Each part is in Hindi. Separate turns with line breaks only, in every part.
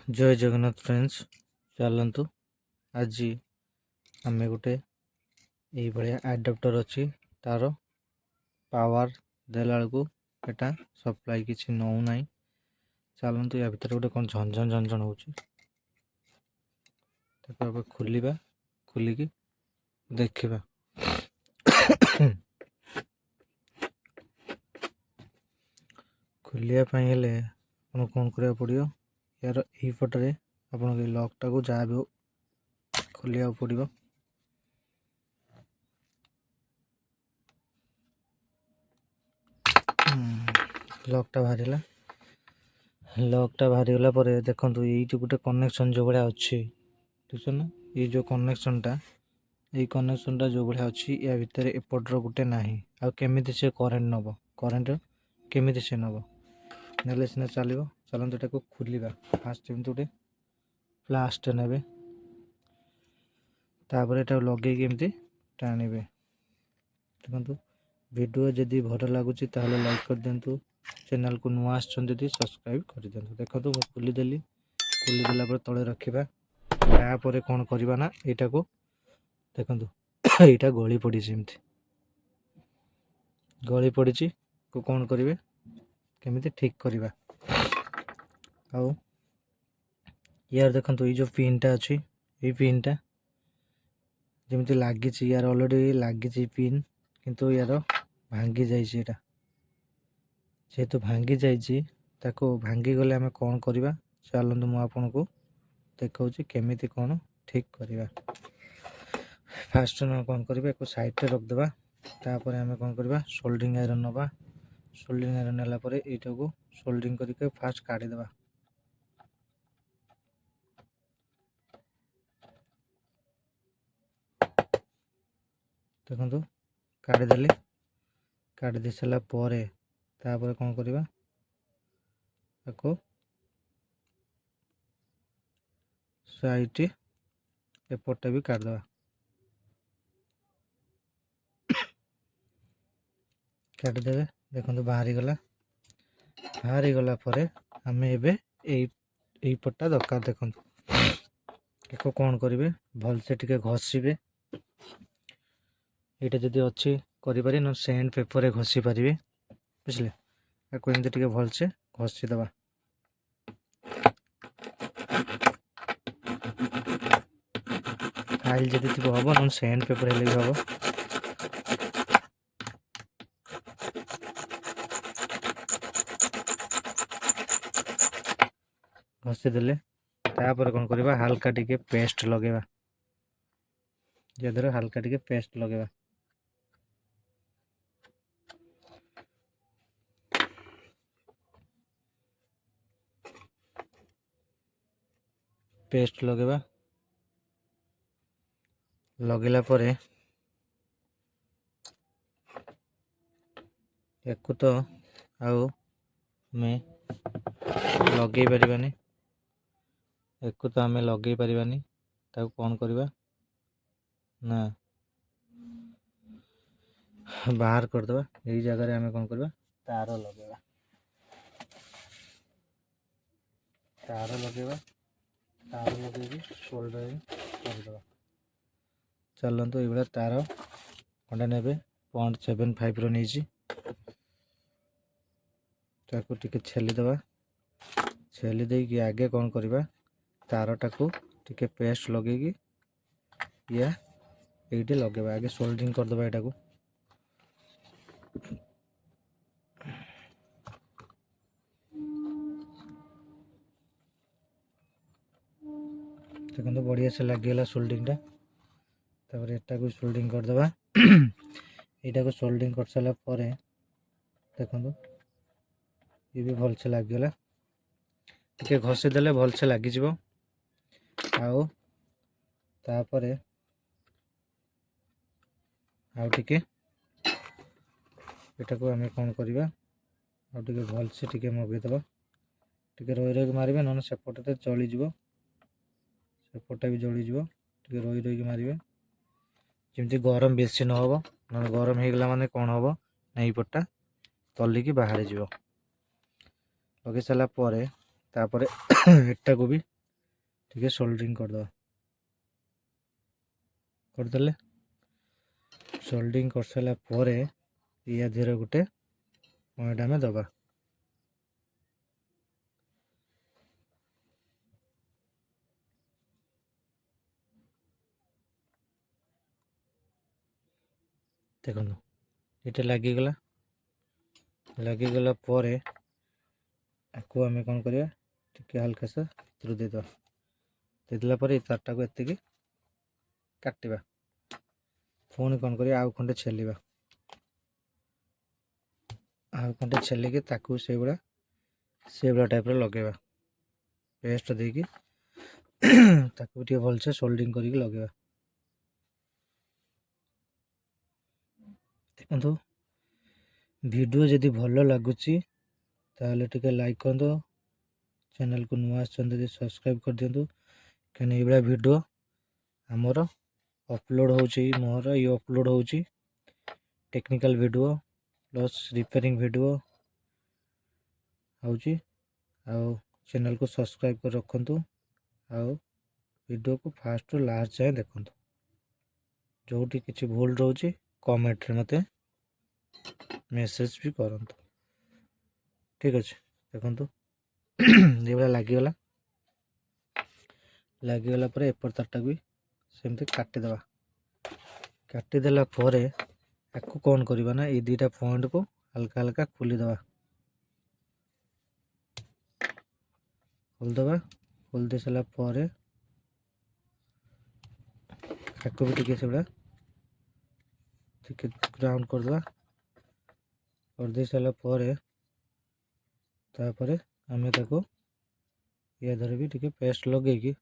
जय जगन्नाथ फ्रेंड्स चलतु आज आम गोटे ये आडाप्टर अच्छी तार पावर देला बेलू एटा सप्लाई किसी नौ ना चलतु या भितर गोटे कौन झंझन झंझन हो खोलिबा खोलिकी देखिबा खोलिया कौन करा पड़ो यार यही पटरे आपन लॉकटा को जहाँ भी खोलिया पड़ो लॉकटा बाहरी गला देखो ये गोटे कनेक्शन जो भाया अच्छी ठीक है ना ये जो कनेक्शनटा जो भाया अच्छी या भितर एपटर गोटे ना आमती से करेन्ट नब करेन्ट केमी से नब ना सीना चलो चलते यहाँ खोलिबा फास्ट एमती गोटे प्लास्ट ने लगे एमती टाणिबे देखो वीडियो जदि भल लगुच लाइक कर दिंतु चैनल को नुआ आदि सब्सक्राइब कर दिंतु देखो खोलीदेली खोलीदेला तले रखा तापर कौन करवा ना यहाँ को देखो यहाँ गली पड़ी एमती गली पड़ी को कौन करेंगे केमी ठीक करवा आउ यार देखो ये जो पिनटा अच्छी ये पिनटा जमी लगी यार ऑलरेडी लगी पिन किंतु यार भांगी जाइए जेहेतु भांगी जाइए भांगी गले आम कौन करवा चलते मुझे आपन को देखा केमी कौन ठीक करवा फास्ट कौन करवा एक साइड रे रखदेवा तापर आम कौन करवा सोल्डरिंग आयरन नवा सोल्डरिंग आयरन नेला यहाँ को सोल्डरिंग करके फास्ट काढ़ीदेवा देखो काढ़ीदेली काढ़ी दे सारा तापर कौन करवा साइड एपटा भी काढ़देवा काढ़ीदेवे देखो बाहरी गला आम ए पट्टा दरकार देखो एक कौन करेंगे भलसे टिके घषिबे यहाँ जदि अच्छी करें न सैंड पेपर घषि पारे बुझे आपको एमती टिके भलसे घषिदेवा फाइल जदि थी हम न सैंड पेपर हेल्ले भी हम घषिदेले तापर कौन करवा हल्का टिके पेस्ट लगेगा जद्वारा हल्का टिके पेस्ट लगेगा पेस्ट लगेगा लगेला परे एक तो आउ में लगे पारिबानी एक तो आम लगे पारिबानी ताको कौन करवा ना बाहर करदेवा यही जगह आम कौन करवा तार लगेगा तार लगे सोल्डरिंग करदेवा चलतु ये तार खंडे ने 0.75 रही टिके छेलीदेवा छेली देकी आगे कौन करवा तारटा को टिके पेस्ट लगे या ये लगे आगे सोल्डरिंग करदेवा यहाँ को देखो बढ़िया से लगे सोल्डरिंग तापर एटा को सोल्डरिंग करदेवा यहाँ को सोल्डरिंग कर सारा देखो ये भी भल से लगे टे घषिदेले भल से लगिज आउ तापर आउ टिके यहाँ को आम कौन करवा आउ टिके भल से टिके मगेदेवा टिके रही रही मारे ना सेपटे जलीज सेपटा भी जलीज टिके रही रही मारे जमी गरम बेसी न हो ना गरम हो गला माने कौन हम ना यपटा तलिकी बाहरी लगे सारापर एटा को भी टिके सोल्डरिंग करदे सोल्डरिंग कर सारा पर या धीरे गोटे पॉइंट आम दबा देखो ये लगिगला पर आपको आम कौन करवा टिके हल्का सा भीतर देदेला तारटा को एति काटिबा पुणी कौन कर आउ खंडे छेलिबा आउ खंडे छेलिकी ताकू से भाया टाइप लगेगा पेस्ट देकी ताकू टे भलसे सोल्डरिंग करके लगेगा देखो वीडियो जदि भल लगुच ताहले टिके लाइक कर दो चैनल को नुआ आछन सब्सक्राइब कर दिंतु कहीं ये वीडियो आमर अपलोड होची मोर ये अपलोड होची technical video plus repairing video होची आउ चैनल को सब्सक्राइब कर रखंतु आउ वीडियो को फास्ट टू लास्ट जाए देखंतु जोटी किसी भूल रोचे कमेंट रे मते मेसेज भी करंतु ठीक अच्छे देखंतु ये लगिगला पर एपर तारटा भी सेमती काटिदेवा काटिदेला पर आपको कौन करवा ना ये दुईटा पॉइंट को हल्का हल्का खोलीदे खोलदे सारा पर भी टिके से ग्राउंड करदे सारा पर आम ताको या धर भी टिके पेस्ट लगे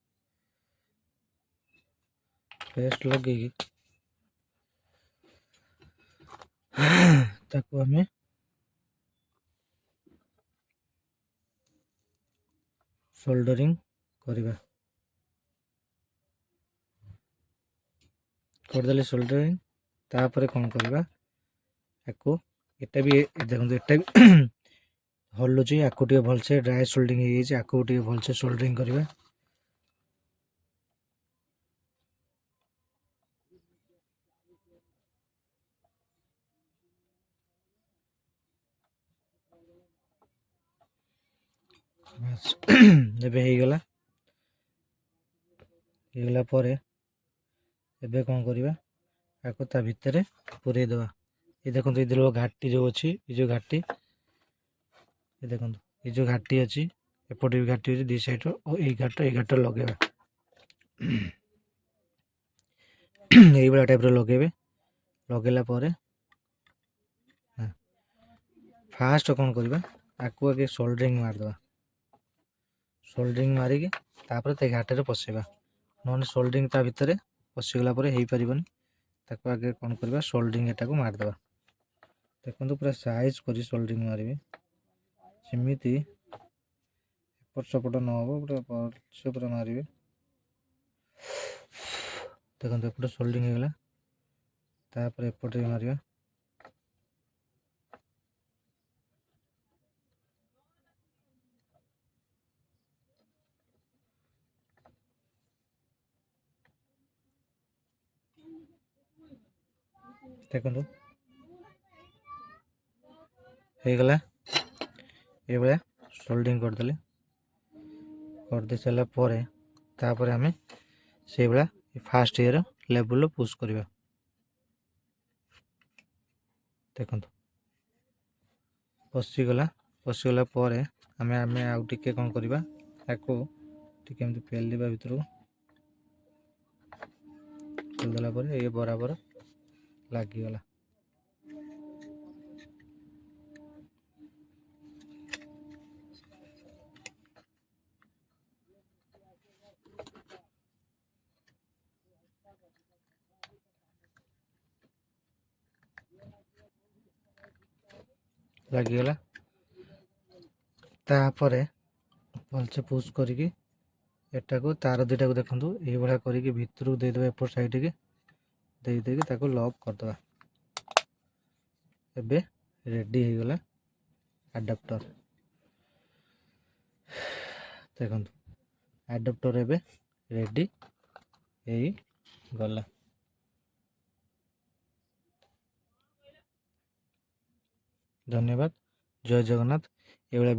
ताको आम सोल्डरिंग करदेले सोल्डरिंग तापर कौन करवा आपको एटा भी देखो एटा भी हलुची आपको टे भलसे ड्राई सोल्डरिंग आपको टे भलसे सोल्डरिंग करवा गला पर एबे कौन करवा आपको ता भितर पूरे दवा ये देखो ये घाटी जो अच्छी ये जो घाटी ये देखो ये जो घाटी अच्छी एपटे भी घाटी अच्छी दी साइड और ये घाट लगेगा यही भाया टाइप लगे लगेला फास्ट कौन करवा आपको आगे सोल्डरिंग मारदे सोल्डरिंग मारिकी तापर ते घाटे पशेबा नॉन सोल्डरिंग ता भितर पशिगला हो पारिबनी ताको आगे कौन करवा सोल्डरिंग एटा को मारदे देखो पूरा साइज करी सोल्डरिंग मारिबे सेमिति एपट सपट न हो पूरा पूरा मारिबे देखो एपटे सोल्डरिंग हो गला तापर एपटे मारिबा देखो हो गला ये भाया सोल्डरिंग करदे सारा पर आम से भाया फास्ट ईयर लेवल पुश करवा देखो पशिगला पर आम आउ टिके कौन करवा आपको टिके एमती पेलिबा भितर खोलदेला ये बराबर लगिगला लगिगला तापर भलसे पुश करिकी एटा को तार दुटा को देखो ये भाया करके भितर देदेबा एपट साइड के देदेकी ताको लॉक करदे एबे रेडी हो गला अडाप्टर देखो अडाप्टर एबे ରେଡ଼ି ହେଇଗଲା। ଧନ୍ୟବାଦ। ଜୟ ଜଗନ୍ନାଥ। ଏଇଭଳିଆ